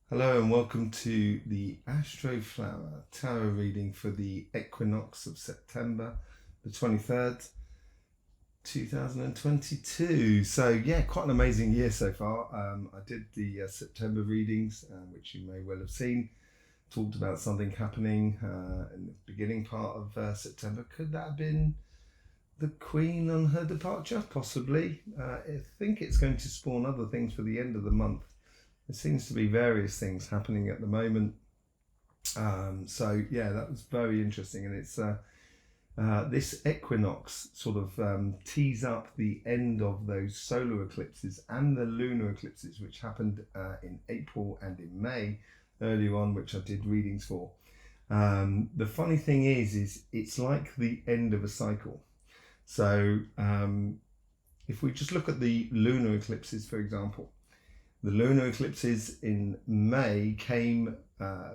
Hello and welcome to the ASTROFLOWER Tarot reading for the equinox of September the 23rd, 2022. So yeah, quite an amazing year so far. I did the September readings, which you may well have seen. Talked about something happening in the beginning part of September. Could that have been the Queen on her departure? Possibly. I think it's going to spawn other things for the end of the month. There seems to be various things happening at the moment. So yeah, that was very interesting. And it's this equinox sort of tees up the end of those solar eclipses and the lunar eclipses, which happened in April and in May earlier on, which I did readings for. The funny thing is it's like the end of a cycle. So if we just look at the lunar eclipses, for example, the lunar eclipses in May came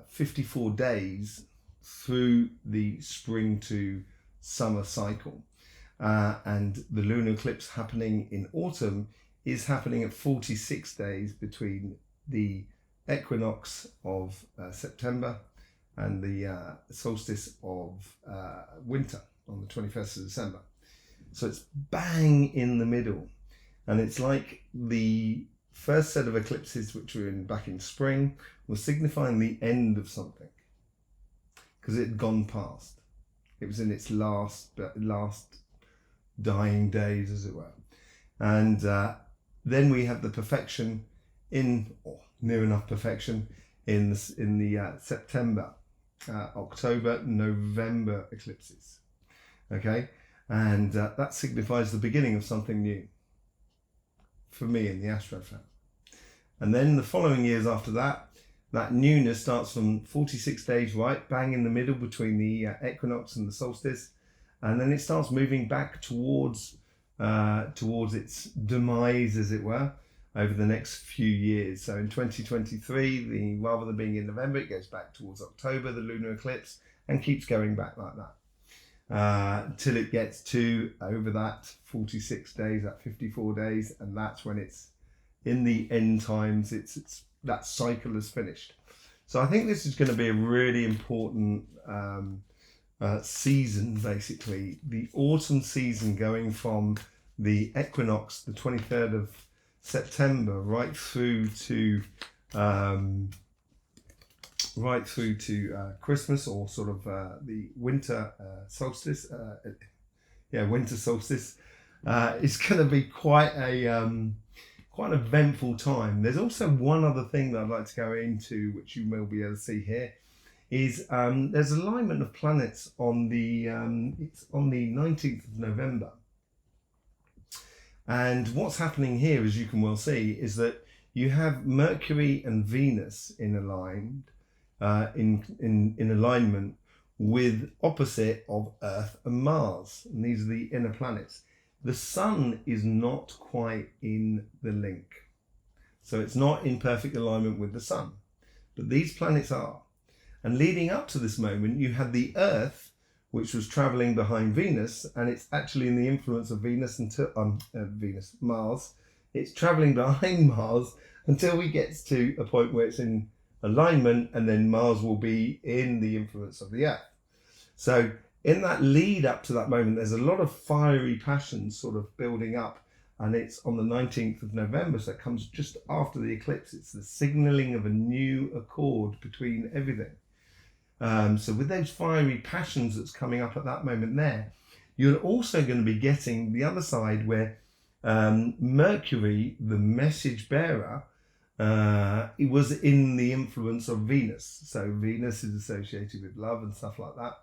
54 days through the spring to summer cycle. And the lunar eclipse happening in autumn is happening at 46 days between the equinox of September and the solstice of winter on the 21st of December. So it's bang in the middle. And it's like the first set of eclipses, which were back in spring, was signifying the end of something because it had gone past. It was in its last dying days, as it were. And then we have the perfection or near enough perfection in the September, October, November eclipses. Okay, and that signifies the beginning of something new for me in the ASTROFLOWER. And then the following years after that, that newness starts from 46 days right bang in the middle between the equinox and the solstice, and then it starts moving back towards its demise, as it were, over the next few years. So in 2023, rather than being in November, it goes back towards October, the lunar eclipse, and keeps going back like that till it gets to over that 46 days, that 54 days, and that's when it's in the end times. It's that cycle is finished. So I think this is going to be a really important season, basically the autumn season, going from the equinox, the 23rd of September, right through to Christmas, or sort of the winter solstice. Winter solstice is going to be quite an eventful time. There's also one other thing that I'd like to go into, which you will be able to see here, is there's alignment of planets on the 19th of November. And what's happening here, as you can well see, is that you have Mercury and Venus in alignment with opposite of Earth and Mars, and these are the inner planets. The Sun is not quite in the link, so it's not in perfect alignment with the Sun, but these planets are. And leading up to this moment, you had the Earth, which was traveling behind Venus, and it's actually in the influence of Venus until Mars. It's traveling behind Mars until we get to a point where it's in alignment, and then Mars will be in the influence of the Earth. So in that lead up to that moment, there's a lot of fiery passions sort of building up, and it's on the 19th of November, so it comes just after the eclipse. It's the signaling of a new accord between everything. So with those fiery passions that's coming up at that moment there, you're also going to be getting the other side where Mercury, the message bearer, it was in the influence of Venus. So Venus is associated with love and stuff like that.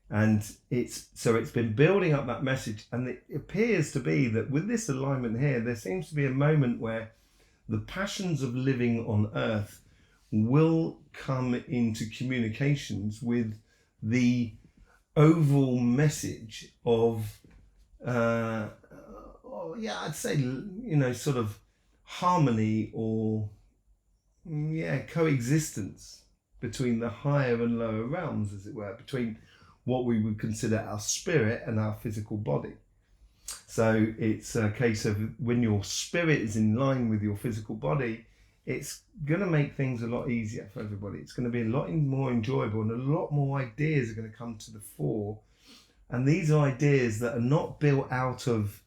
And it's been building up that message, and it appears to be that with this alignment here, there seems to be a moment where the passions of living on Earth will come into communications with the overall message of I'd say, sort of harmony or coexistence between the higher and lower realms, as it were, between what we would consider our spirit and our physical body. So it's a case of when your spirit is in line with your physical body, it's going to make things a lot easier for everybody. It's going to be a lot more enjoyable, and a lot more ideas are going to come to the fore. And these are ideas that are not built out of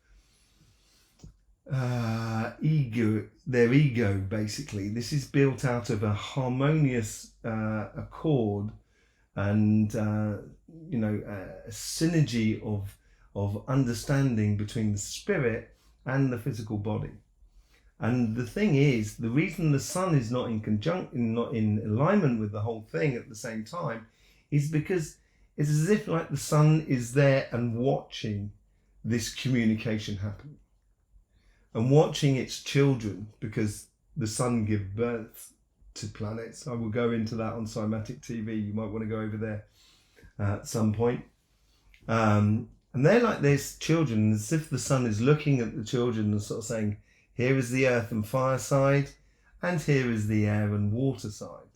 their ego, basically. This is built out of a harmonious accord and a synergy of understanding between the spirit and the physical body. And the thing is, the reason the sun is not in alignment with the whole thing at the same time is because it's as if like the sun is there and watching this communication happen and watching its children, because the sun gives birth to planets. I will go into that on Cymatic TV. You might want to go over there at some point. And they're like this children, as if the sun is looking at the children and sort of saying, here is the earth and fire side, and here is the air and water side.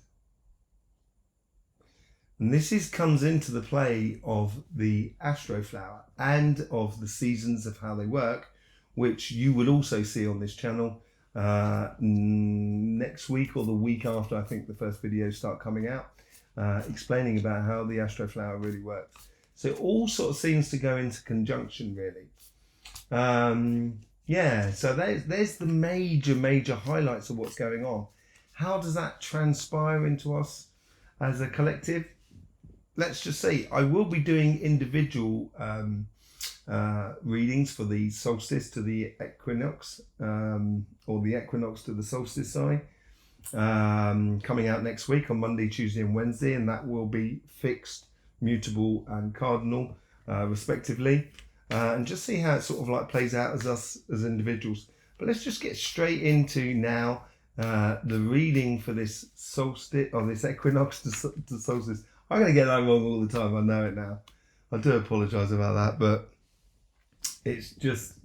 And this comes into the play of the astroflower and of the seasons of how they work, which you will also see on this channel next week or the week after. I think the first videos start coming out, explaining about how the astroflower really works. So it all sort of seems to go into conjunction, really. Yeah, so there's the major highlights of what's going on. How does that transpire into us as a collective? Let's just see. I will be doing individual readings for the solstice to the equinox, or the equinox to the solstice, sorry, coming out next week on Monday, Tuesday and Wednesday, and that will be fixed, mutable and cardinal respectively, and just see how it sort of like plays out as us as individuals. But let's just get straight into now the reading for this solstice, or this equinox to solstice. I'm going to get that wrong all the time, I know it now. I do apologise about that, but it's just,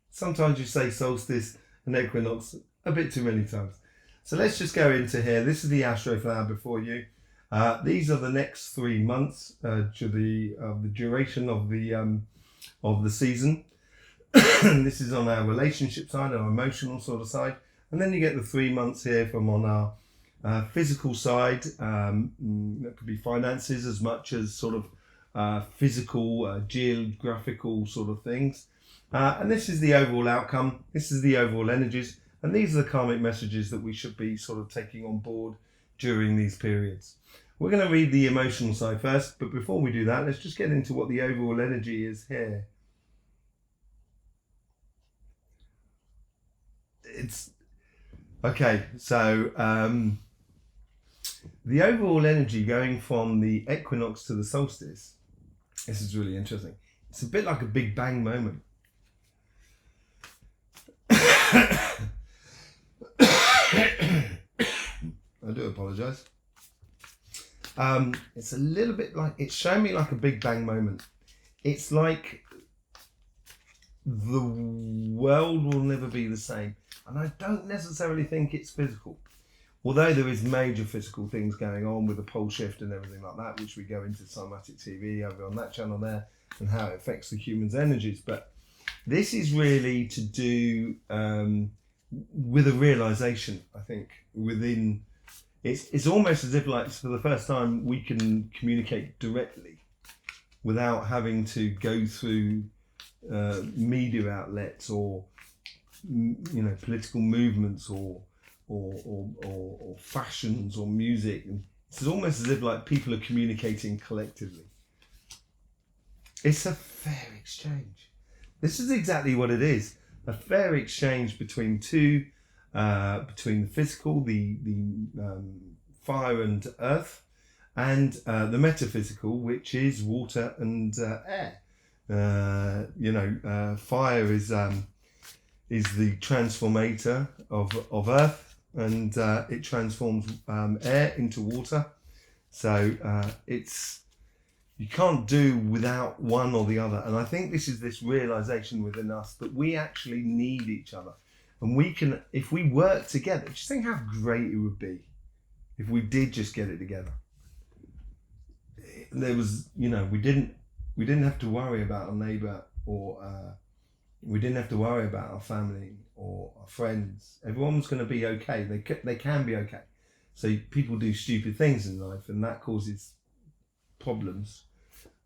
sometimes you say solstice and equinox a bit too many times. So let's just go into here. This is the astroflower before you. These are the next 3 months to the duration of the season. This is on our relationship side, our emotional sort of side. And then you get the 3 months here from on our physical side. That could be finances as much as sort of physical, geographical sort of things. And this is the overall outcome. This is the overall energies. And these are the karmic messages that we should be sort of taking on board during these periods. We're going to read the emotional side first, but before we do that, let's just get into what the overall energy is here. It's okay, so the overall energy going from the equinox to the solstice, this is really interesting. It's a bit like a Big Bang moment. I do apologise. It's a little bit like, it's showing me like a Big Bang moment. It's like the world will never be the same. And I don't necessarily think it's physical. Although there is major physical things going on with the pole shift and everything like that, which we go into Cymatic TV over on that channel there, and how it affects the human's energies. But this is really to do with a realization, I think, within. It's almost as if, like, for the first time, we can communicate directly without having to go through media outlets or political movements or fashions or music. It's almost as if like people are communicating collectively. It's a fair exchange. This is exactly what it is. A fair exchange between between the physical, the fire and earth, and the metaphysical, which is water and air. Fire is the transformator of earth, and it transforms air into water. So you can't do without one or the other. And I think this is this realization within us that we actually need each other. And we can, if we work together, just think how great it would be if we did just get it together. There was, we didn't have to worry about a neighbour or we didn't have to worry about our family or our friends. Everyone was going to be okay. They can be okay. So people do stupid things in life, and that causes problems.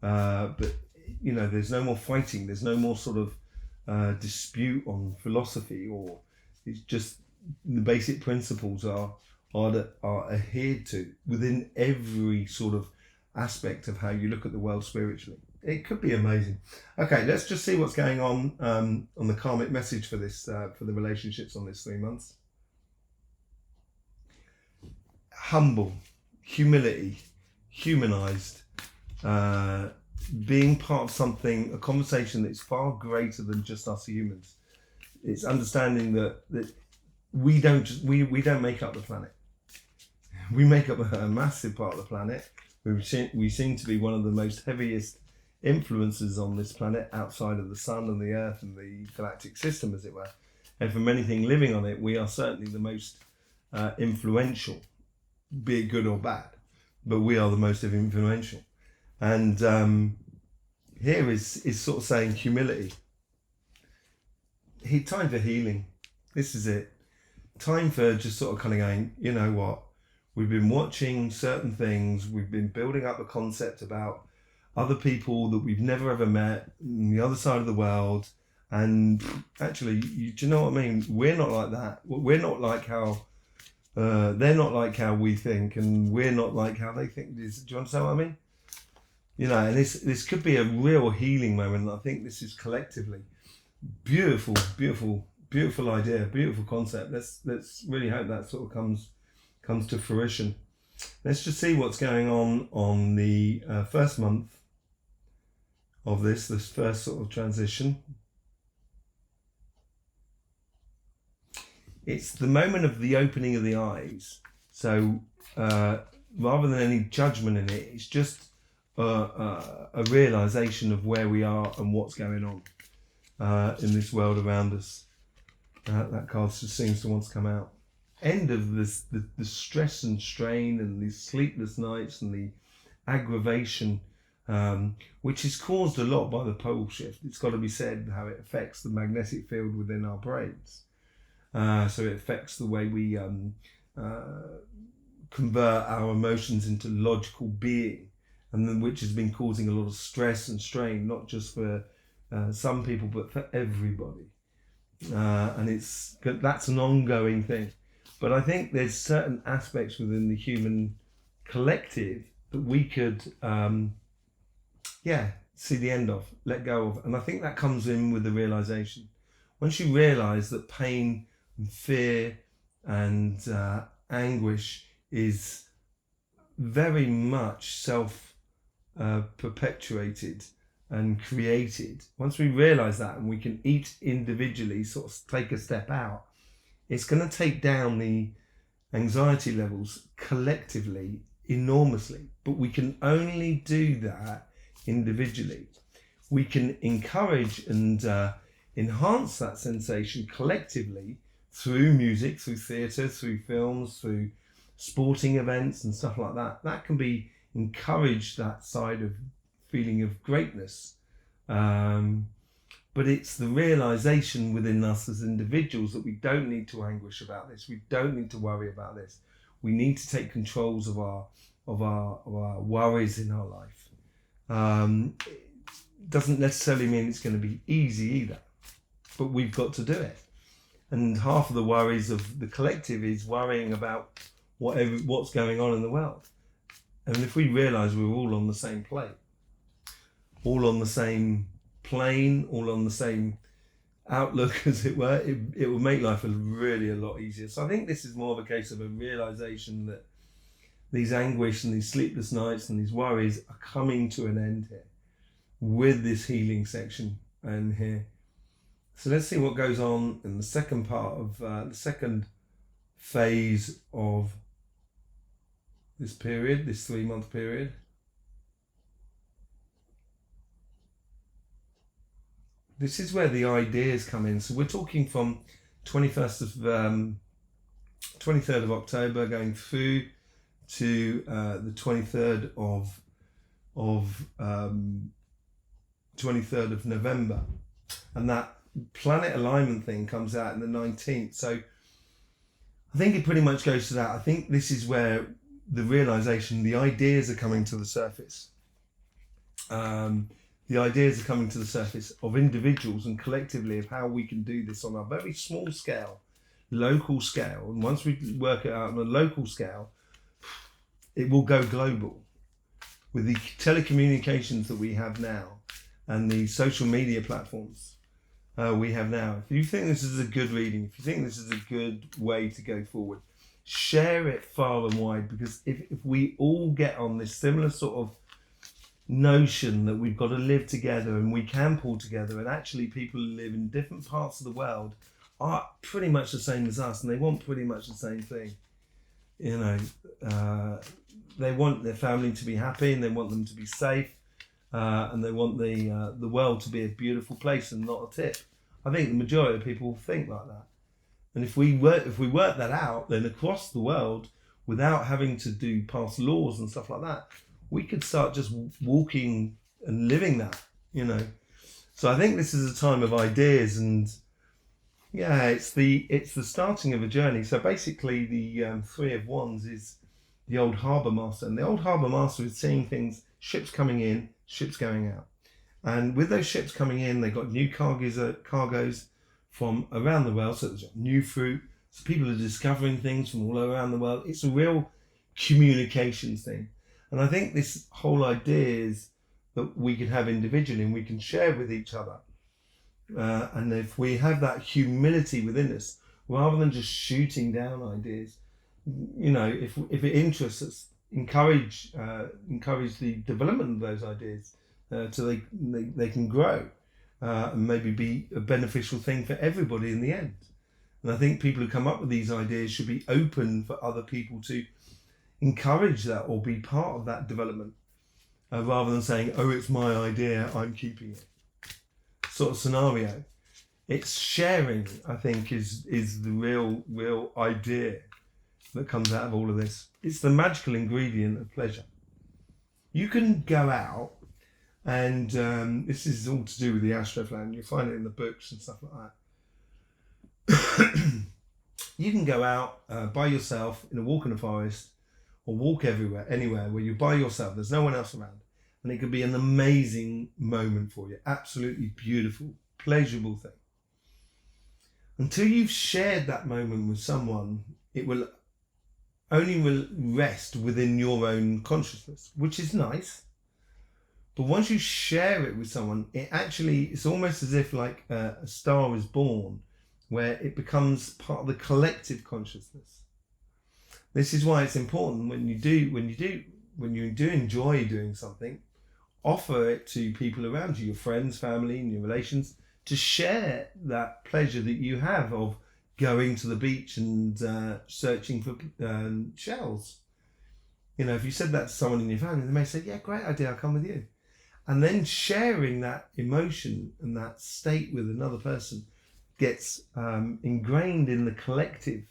But you know, there's no more fighting. There's no more sort of dispute on philosophy, or it's just the basic principles are adhered to within every sort of aspect of how you look at the world spiritually. It could be amazing. Okay, let's just see what's going on the karmic message for this for the relationships on this 3 months. Humble, humility, humanized, being part of something, a conversation that's far greater than just us humans. It's understanding that we don't make up the planet. We make up a massive part of the planet. We seem to be one of the most heaviest influences on this planet outside of the sun and the earth and the galactic system, as it were. And from anything living on it, we are certainly the most influential, be it good or bad, but we are the most influential. And here is sort of saying humility. Time for healing. This is it. Time for just sort of kind of going, you know what? We've been watching certain things. We've been building up a concept about other people that we've never ever met on the other side of the world. And actually, do you know what I mean? We're not like that. We're not like how they're not like how we think, and we're not like how they think. Do you understand what I mean? You know, and this could be a real healing moment. I think this is collectively beautiful, beautiful, beautiful idea, beautiful concept. Let's really hope that sort of comes to fruition. Let's just see what's going on the first month of this first sort of transition. It's the moment of the opening of the eyes. So rather than any judgment in it, it's just a realization of where we are and what's going on in this world around us. That card just seems to want to come out. End of this, the stress and strain and the sleepless nights and the aggravation, which is caused a lot by the pole shift. It's got to be said how it affects the magnetic field within our brains. So it affects the way we convert our emotions into logical being, and then which has been causing a lot of stress and strain, not just for some people, but for everybody. And that's an ongoing thing. But I think there's certain aspects within the human collective that we could, see the end of, let go of. And I think that comes in with the realization. Once you realize that pain and fear and anguish is very much self-perpetuated and created, once we realize that and we can each individually sort of take a step out, it's going to take down the anxiety levels collectively enormously. But we can only do that individually. We can encourage and enhance that sensation collectively through music, through theatre, through films, through sporting events and stuff like that. That can be encouraged, that side of feeling of greatness. But it's the realization within us as individuals that we don't need to anguish about this. We don't need to worry about this. We need to take controls of our worries in our life. It doesn't necessarily mean it's going to be easy either, but we've got to do it. And half of the worries of the collective is worrying about what's going on in the world. And if we realize we're all on the same plate, all on the same plane, all on the same outlook, as it were, it will make life really a lot easier. So I think this is more of a case of a realization that these anguish and these sleepless nights and these worries are coming to an end here with this healing section and here. So let's see what goes on in the second part of the second phase of this period, this 3-month period. This is where the ideas come in. So we're talking from 23rd of October going through to the 23rd of 23rd of November, and that planet alignment thing comes out in the 19th. So I think it pretty much goes to that. I think this is where the realization, the ideas are coming to the surface. The ideas are coming to the surface of individuals and collectively of how we can do this on a very small scale, local scale. And once we work it out on a local scale, it will go global. With the telecommunications that we have now and the social media platforms we have now, if you think this is a good reading, if you think this is a good way to go forward, share it far and wide, because if we all get on this similar sort of notion that we've got to live together and we can pull together, and actually people who live in different parts of the world are pretty much the same as us and they want pretty much the same thing. You know, they want their family to be happy and they want them to be safe, and they want the world to be a beautiful place and not a tip. I think the majority of people think like that. And if we work that out, then across the world, without having to pass laws and stuff like that, we could start just walking and living that, you know. So I think this is a time of ideas, and yeah, it's the starting of a journey. So basically, the Three of Wands is the old harbour master, and the old harbour master is seeing things, ships coming in, ships going out, and with those ships coming in, they've got new cargoes from around the world. So there's new fruit. So people are discovering things from all around the world. It's a real communications thing. And I think this whole idea is that we can have individually and we can share with each other. And if we have that humility within us, rather than just shooting down ideas, you know, if it interests us, encourage the development of those ideas so they can grow and maybe be a beneficial thing for everybody in the end. And I think people who come up with these ideas should be open for other people to encourage that or be part of that development, rather than saying, oh, it's my idea, I'm keeping it sort of scenario. It's sharing, I think, is the real idea that comes out of all of this. It's the magical ingredient of pleasure. You can go out, and this is all to do with the ASTROFLOWER, and you find it in the books and stuff like that. You can go out by yourself in a walk in the forest, or walk anywhere where you're by yourself, there's no one else around, and it could be an amazing moment for you, absolutely beautiful, pleasurable thing. Until you've shared that moment with someone, it will only rest within your own consciousness, which is nice. But once you share it with someone, it's almost as if like a star is born, where it becomes part of the collective consciousness. This is why it's important when you do enjoy doing something, offer it to people around you, your friends, family, and your relations, to share that pleasure that you have of going to the beach and searching for shells. You know, if you said that to someone in your family, they may say, yeah, great idea, I'll come with you. And then sharing that emotion and that state with another person gets ingrained in the collective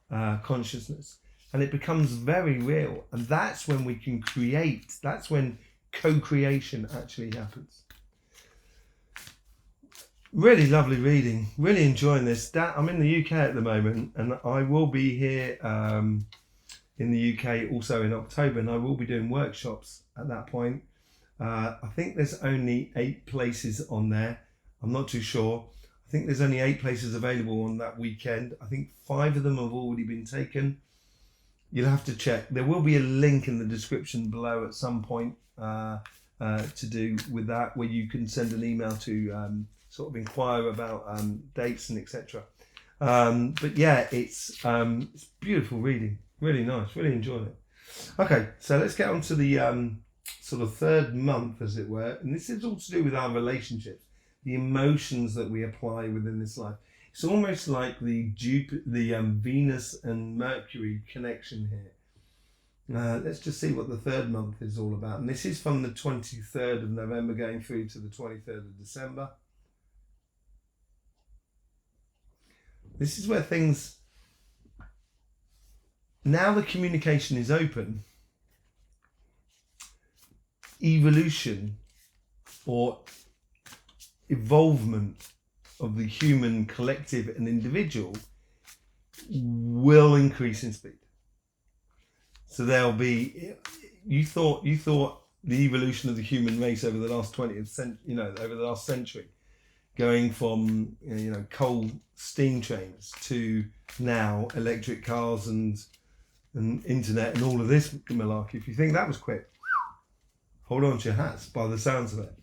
consciousness. And it becomes very real. And that's when we can create. That's when co-creation actually happens. Really lovely reading. Really enjoying this. I'm in the UK at the moment, and I will be here in the UK also in October, and I will be doing workshops at that point. I think there's only 8 places on there. I'm not too sure. I think there's only 8 places available on that weekend. I think 5 of them have already been taken. You'll have to check. There will be a link in the description below at some point to do with that, where you can send an email to sort of inquire about dates and etc. But yeah, it's beautiful reading. Really nice. Really enjoyed it. Okay, so let's get on to the sort of third month, as it were. And this is all to do with our relationships, the emotions that we apply within this life. It's almost like the Venus and Mercury connection here. Let's just see what the third month is all about. And this is from the 23rd of November going through to the 23rd of December. This is where things... Now the communication is open. Evolution or evolvement of the human collective and individual will increase in speed. So there'll be, you thought the evolution of the human race over the last 20th century, over the last century, going from coal steam trains to now electric cars and internet and all of this malarkey. If you think that was quick, hold on to your hats by the sounds of it.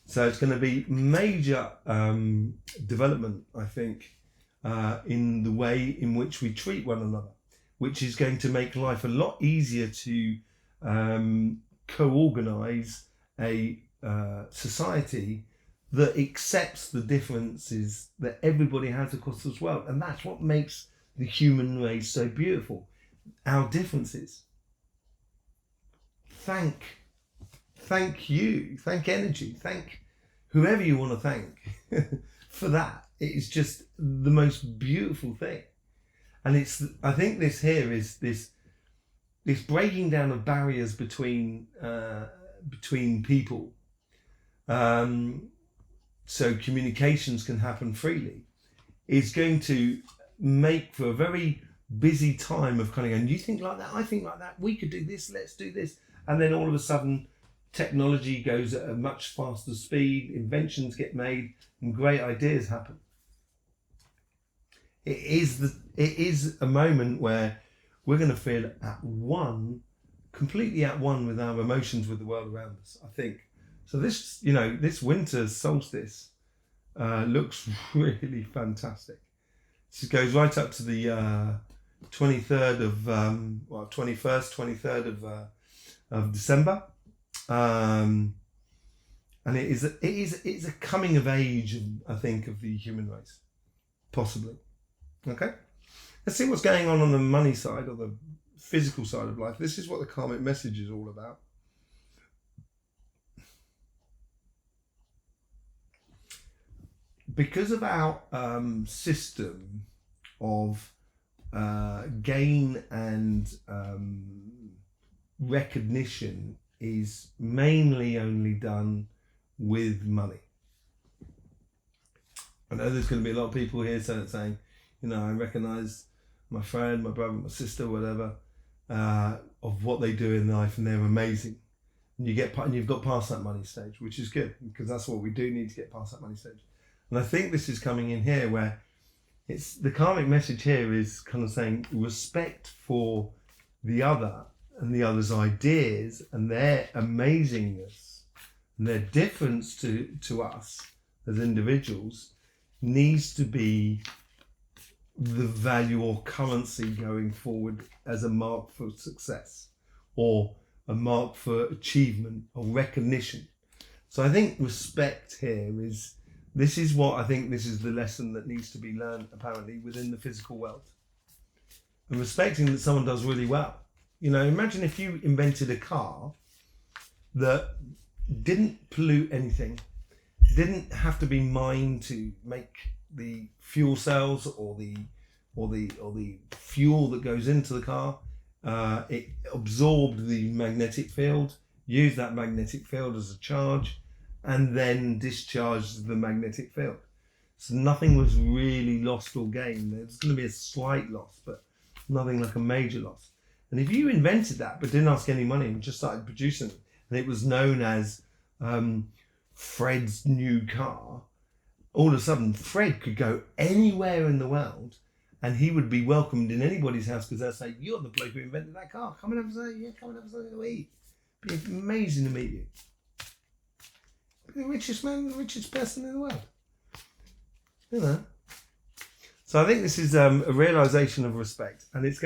So it's going to be major development, I think, in the way in which we treat one another, which is going to make life a lot easier to co-organise a society that accepts the differences that everybody has across this world. And that's what makes the human race so beautiful. Our differences. Thank you, thank energy, thank whoever you want to thank for that. It is just the most beautiful thing. And I think this here is this breaking down of barriers between people, so communications can happen freely, is going to make for a very busy time of kind of going, you think like that, I think like that, we could do this, let's do this. And then all of a sudden technology goes at a much faster speed, inventions get made, and great ideas happen. It is a moment where we're going to feel completely at one with our emotions with the world around us, I think. So this winter solstice looks really fantastic. This goes right up to the 23rd of December. And it's a coming of age, I think, of the human race, possibly. Okay, let's see what's going on the money side or the physical side of life. This is what the karmic message is all about. Because of our system of gain and recognition is mainly only done with money. I know there's going to be a lot of people here saying, I recognise my friend, my brother, my sister, whatever, of what they do in life, and they're amazing. And you've got past that money stage, which is good, because that's what we do need to get past that money stage. And I think this is coming in here where it's the karmic message here is kind of saying respect for the other and the other's ideas and their amazingness and their difference to us as individuals needs to be the value or currency going forward as a mark for success or a mark for achievement or recognition. So I think respect here is this is the lesson that needs to be learned apparently within the physical world. And respecting that someone does really well. Imagine if you invented a car that didn't pollute anything, didn't have to be mined to make the fuel cells or the fuel that goes into the car. It absorbed the magnetic field, used that magnetic field as a charge, and then discharged the magnetic field. So nothing was really lost or gained. There's going to be a slight loss, but nothing like a major loss. And if you invented that but didn't ask any money and just started producing it, and it was known as Fred's new car, all of a sudden Fred could go anywhere in the world and he would be welcomed in anybody's house because they'll say, you're the bloke who invented that car. Come and have something, come and have something to eat. It'd be amazing to meet you. Be the richest man, the richest person in the world. So I think this is a realization of respect, and it's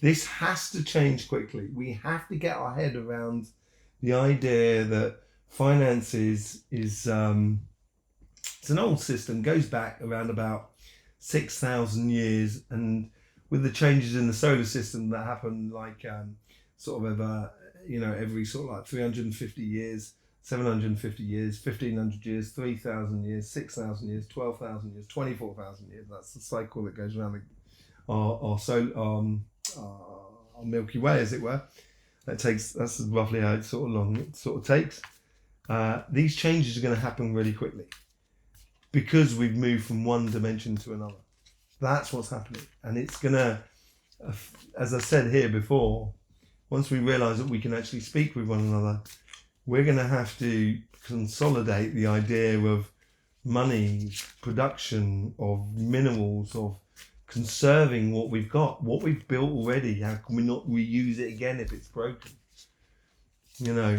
this has to change quickly. We have to get our head around the idea that finances is it's an old system, goes back around about 6,000 years, and with the changes in the solar system that happen every sort of like 350 years, 750 years, 1,500 years, 3,000 years, 6,000 years, 12,000 years, 24,000 years. That's the cycle that goes around our Milky Way, as it were. That's roughly how long it takes. These changes are going to happen really quickly because we've moved from one dimension to another. That's what's happening. And it's going to, as I said here before, once we realise that we can actually speak with one another, we're going to have to consolidate the idea of money, production, of minerals, of conserving what we've got, what we've built already. How can we not reuse it again if it's broken? You know,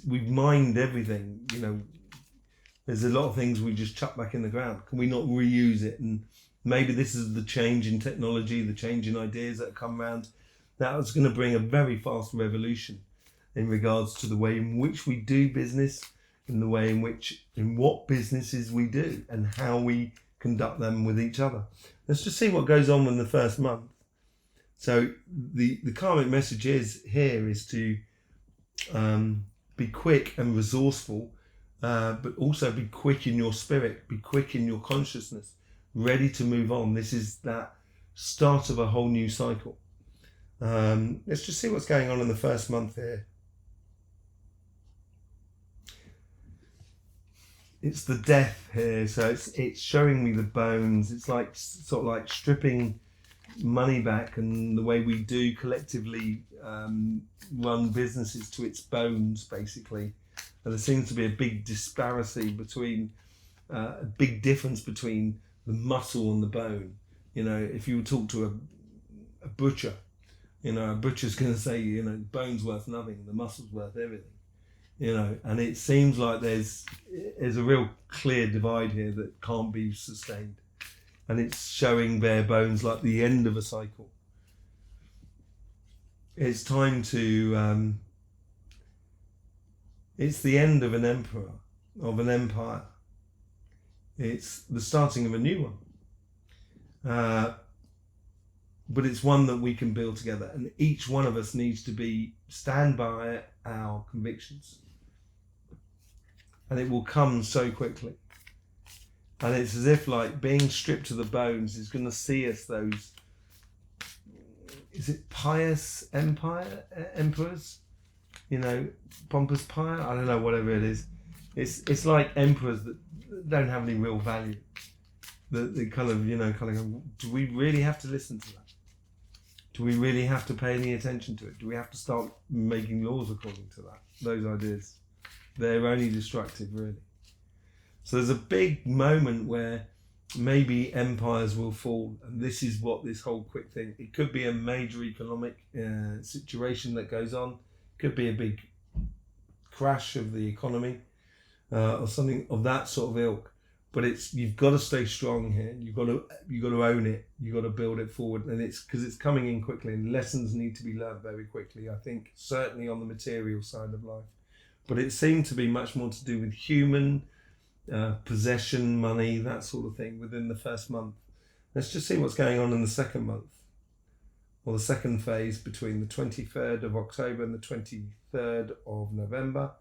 we've mined everything. You know, there's a lot of things we just chuck back in the ground. Can we not reuse it? And maybe this is the change in technology, the change in ideas that come around. That's going to bring a very fast revolution in regards to the way in which we do business, in the way in what businesses we do, and how we conduct them with each other. Let's just see what goes on in the first month. So the karmic message is to be quick and resourceful, but also be quick in your spirit, be quick in your consciousness, ready to move on. This is that start of a whole new cycle. Let's just see what's going on in the first month here. It's the death here, so it's showing me the bones. It's like sort of like stripping money back, and the way we do collectively run businesses to its bones, basically. And there seems to be a big disparity between a big difference between the muscle and the bone. You know, if you talk to a butcher, you know, a butcher's going to say, you know, bone's worth nothing, the muscle's worth everything. You know, and it seems like there's a real clear divide here that can't be sustained. And it's showing bare bones like the end of a cycle. It's time to, it's the end of an emperor, of an empire. It's the starting of a new one. But it's one that we can build together. And each one of us needs to stand by our convictions. And it will come so quickly. And it's as if like being stripped to the bones is going to see us those, is it pious emperors? You know, Pompous Pire? I don't know, whatever it is. It's like emperors that don't have any real value. They kind of go, do we really have to listen to that? Do we really have to pay any attention to it? Do we have to start making laws according to that? Those ideas. They're only destructive, really. So there's a big moment where maybe empires will fall, and this is what this whole quick thing. It could be a major economic situation that goes on. It could be a big crash of the economy or something of that sort of ilk. But you've got to stay strong here. You've got to own it. You've got to build it forward, and it's because it's coming in quickly, and lessons need to be learned very quickly. I think certainly on the material side of life, but it seemed to be much more to do with human. Possession, money, that sort of thing within the first month. Let's just see what's going on in the second month, or the second phase between the 23rd of October and the 23rd of November.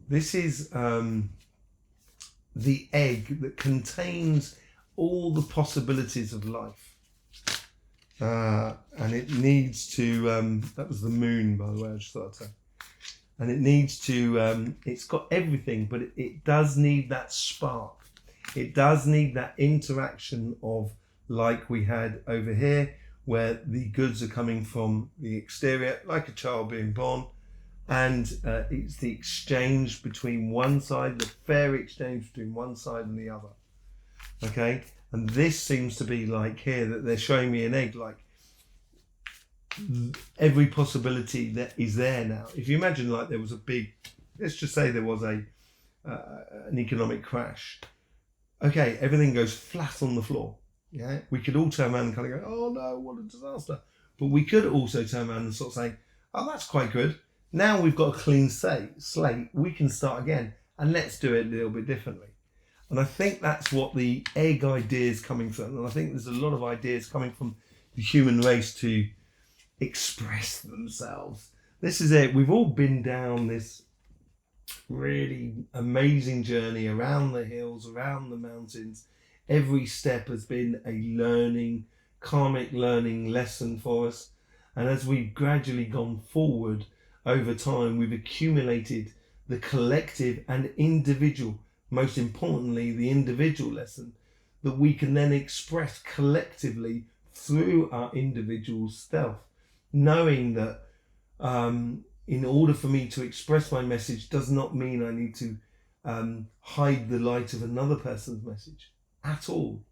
This is the egg that contains all the possibilities of life. And it needs to, that was the moon, by the way, I just thought I'd say. And it needs to, it's got everything, but it does need that spark. It does need that interaction of, like we had over here, where the goods are coming from the exterior, like a child being born. And it's the exchange between one side, the fair exchange between one side and the other. Okay? And this seems to be like here, that they're showing me an egg, like, every possibility that is there now. If you imagine like there was a big, let's just say there was an economic crash. Okay, everything goes flat on the floor. Yeah, we could all turn around and kind of go, oh no, what a disaster. But we could also turn around and sort of say, oh, that's quite good. Now we've got a clean slate. We can start again, and let's do it a little bit differently. And I think that's what the egg idea is coming from. And I think there's a lot of ideas coming from the human race to express themselves. This is it. We've all been down this really amazing journey around the hills, around the mountains. Every step has been a karmic learning lesson for us. And as we've gradually gone forward, over time, we've accumulated the collective and individual, most importantly, the individual lesson that we can then express collectively through our individual self, knowing that in order for me to express my message does not mean I need to hide the light of another person's message at all.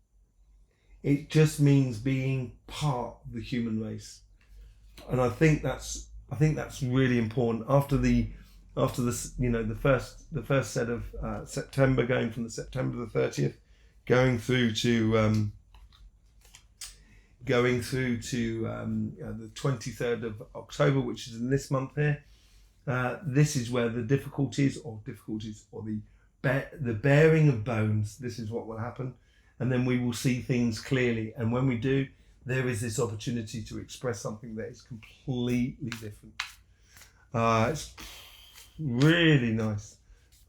It just means being part of the human race, and I think that's really important. After the the first set of September, going from the September the 30th, going through to the 23rd of October, which is in this month here. This is where the difficulties or the bearing of bones. This is what will happen, and then we will see things clearly. And when we do, there is this opportunity to express something that is completely different. It's really nice.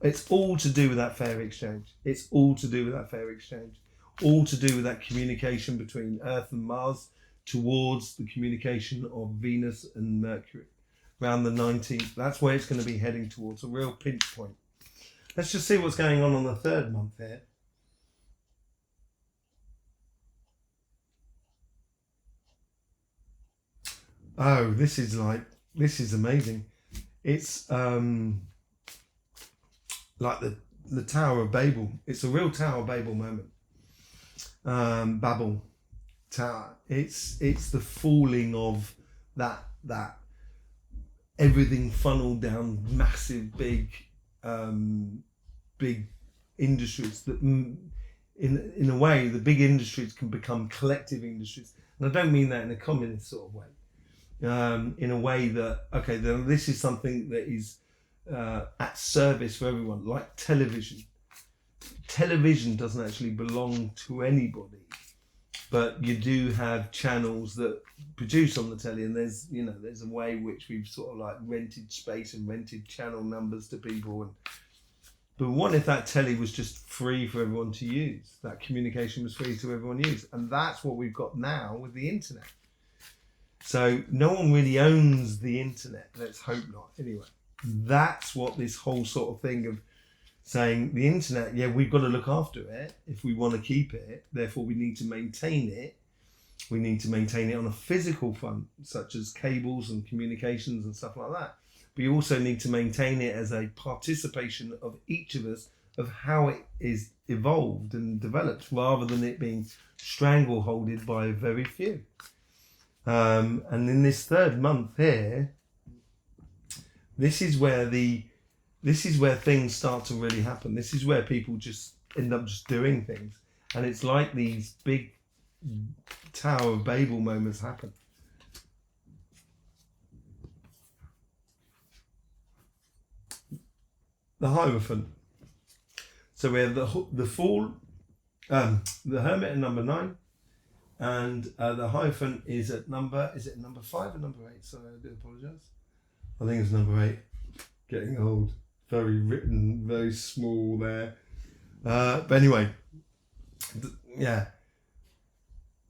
It's all to do with that fair exchange. It's all to do with that fair exchange. All to do with that communication between Earth and Mars towards the communication of Venus and Mercury around the 19th. That's where it's going to be heading towards, a real pinch point. Let's just see what's going on the third month here. Oh, this is amazing. It's like the Tower of Babel. It's a real Tower of Babel moment. Babel Tower. It's the falling of that everything funneled down massive big industries that in a way the big industries can become collective industries, and I don't mean that in a communist sort of way. In a way that, okay, then this is something that is at service for everyone, like television. Television doesn't actually belong to anybody, but you do have channels that produce on the telly, and there's a way which we've sort of like rented space and rented channel numbers to people. But what if that telly was just free for everyone to use? That communication was free to everyone to use, and that's what we've got now with the internet. So no one really owns the internet. Let's hope not. Anyway, that's what this whole sort of thing of saying the internet, yeah, we've got to look after it if we want to keep it. Therefore, we need to maintain it. We need to maintain it on a physical front, such as cables and communications and stuff like that. But you also need to maintain it as a participation of each of us of how it is evolved and developed, rather than it being strangleholded by very few. And in this third month here, this is where things start to really happen. This is where people just end up just doing things, and it's like these big Tower of Babel moments happen. The Hierophant. So we have the Fool, the Hermit at number 9. And the Hierophant is at number 5 or number 8? Sorry, I do apologise. I think it's number 8. Getting old. Very written, very small there. But anyway, yeah.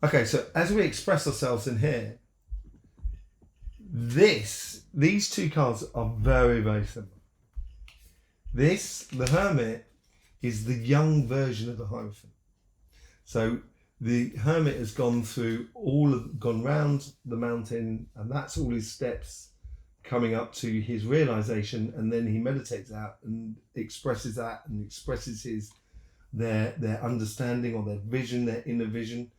Okay, so as we express ourselves in here, these two cards are very, very similar. The Hermit, is the young version of the Hierophant. So the Hermit has gone round the mountain, and that's all his steps coming up to his realization, and then he meditates out and expresses that, and expresses their understanding or their vision, their inner vision,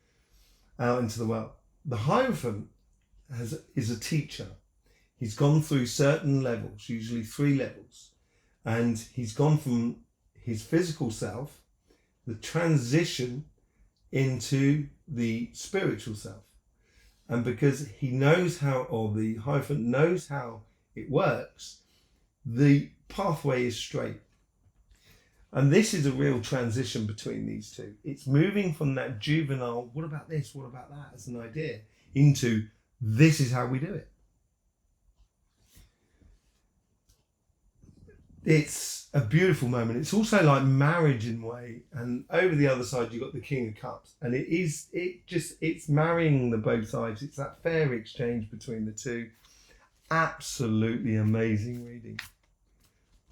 out into the world. The Hierophant is a teacher. He's gone through certain levels, usually 3 levels, and he's gone from his physical self, the transition into the spiritual self. And because he knows how, or the Hierophant knows how it works, the pathway is straight. And this is a real transition between these two. It's moving from that juvenile, what about this, what about that, as an idea, into this is how we do it. It's a beautiful moment. It's also like marriage in a way. And over the other side, you've got the King of Cups. And it's marrying the both sides. It's that fair exchange between the two. absolutely amazing reading.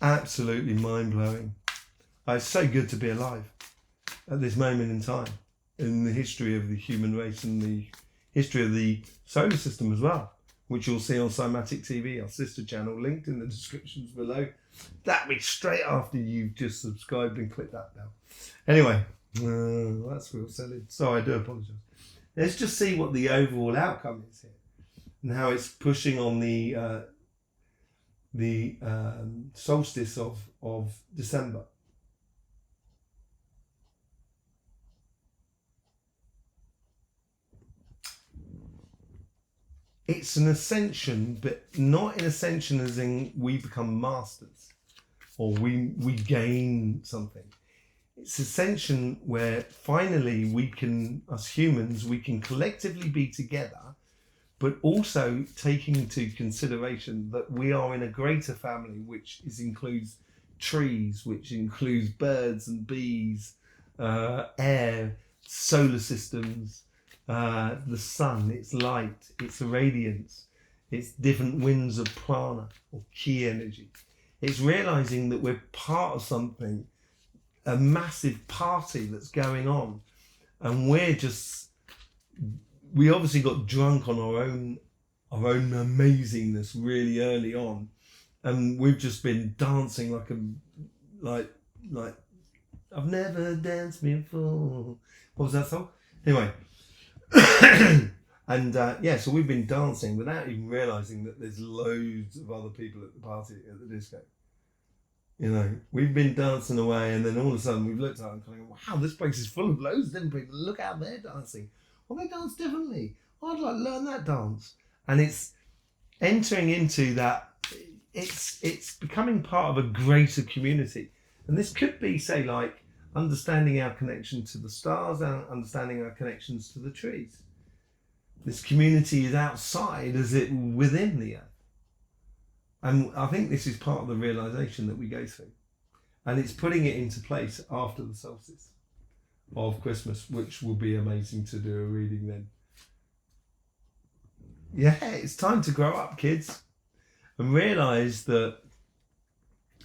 Absolutely mind-blowing. It's so good to be alive at this moment in time in the history of the human race and the history of the solar system as well, which you'll see on Cymatic TV, our sister channel, linked in the descriptions below. That'll be straight after you've just subscribed and clicked that bell. Anyway, that's real silly. So I do apologise. Let's just see what the overall outcome is here and how it's pushing on the solstice of December. It's an ascension, but not an ascension as in we become masters or we gain something. It's ascension where finally we can, us humans, we can collectively be together, but also taking into consideration that we are in a greater family, which includes trees, which includes birds and bees, air, solar systems, the sun, its light, its radiance, its different winds of prana or ki energy. It's realizing that we're part of something, a massive party that's going on, and we obviously got drunk on our own amazingness really early on, and we've just been dancing like I've never danced before. What was that song? Anyway. And so we've been dancing without even realizing that there's loads of other people at the party, at the disco. You know, we've been dancing away, and then all of a sudden we've looked out and kind of, wow, this place is full of loads of different people. Look out there dancing. Well, they dance differently. I'd like to learn that dance. And it's entering into that. It's becoming part of a greater community, and this could be, say, like understanding our connection to the stars and understanding our connections to the trees. This community is outside as it within the earth. And I think this is part of the realization that we go through. And it's putting it into place after the solstice of Christmas, which will be amazing to do a reading then. Yeah, it's time to grow up, kids, and realize that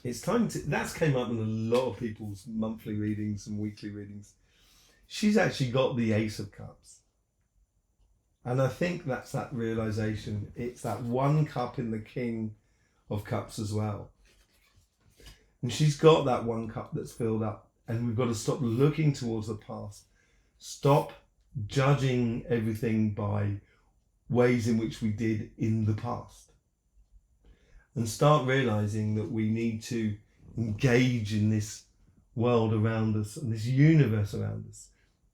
it's time to, that's came up in a lot of people's monthly readings and weekly readings. She's actually got the Ace of Cups. And I think that's that realization. It's that one cup in the King of Cups as well. And she's got that one cup that's filled up. And we've got to stop looking towards the past. Stop judging everything by ways in which we did in the past. And start realizing that we need to engage in this world around us and this universe around us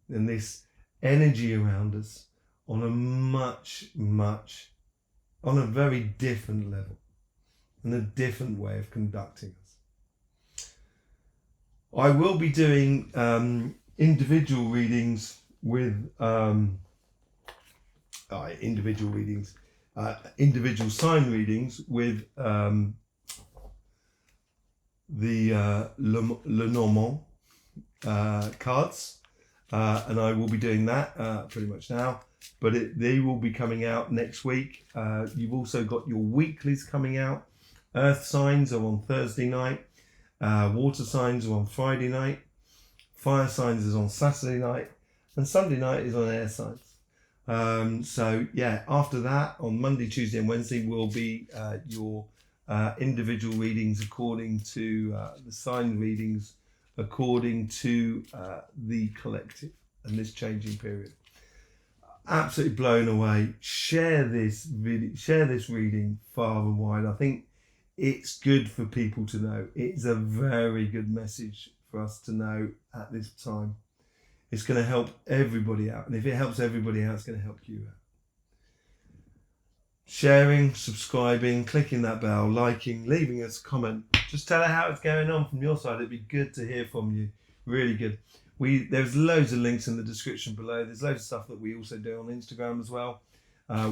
and this energy around us on a very different level and a different way of conducting us. I will be doing individual readings with individual sign readings with the Lenormand cards, and I will be doing that pretty much now, but they will be coming out next week. You've also got your weeklies coming out. Earth signs are on Thursday night, water signs are on Friday night, fire signs is on Saturday night, and Sunday night is on air signs. So yeah, after that on Monday, Tuesday and Wednesday will be your individual readings according to the sign readings according to the collective and this changing period. Absolutely blown away. Share this reading far and wide. I think it's good for people to know. It's a very good message for us to know at this time. It's going to help everybody out. And if it helps everybody out, it's going to help you out. Sharing, subscribing, clicking that bell, liking, leaving us a comment. Just tell her how it's going on from your side. It'd be good to hear from you. Really good. There's loads of links in the description below. There's loads of stuff that we also do on Instagram as well,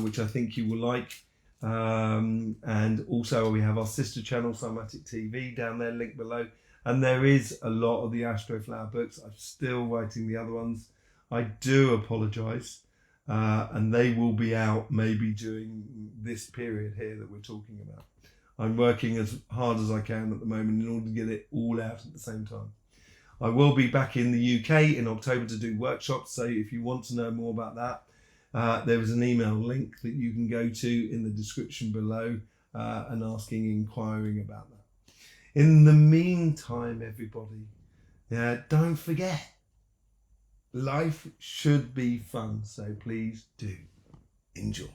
which I think you will like. And also we have our sister channel, Cymatic TV, down there, link below. And there is a lot of the AstroFlower books. I'm still writing the other ones. I do apologise. and they will be out maybe during this period here that we're talking about. I'm working as hard as I can at the moment in order to get it all out at the same time. I will be back in the UK in October to do workshops, so if you want to know more about that, there is an email link that you can go to in the description below and inquiring about that. In the meantime, everybody, don't forget, life should be fun, so please do enjoy.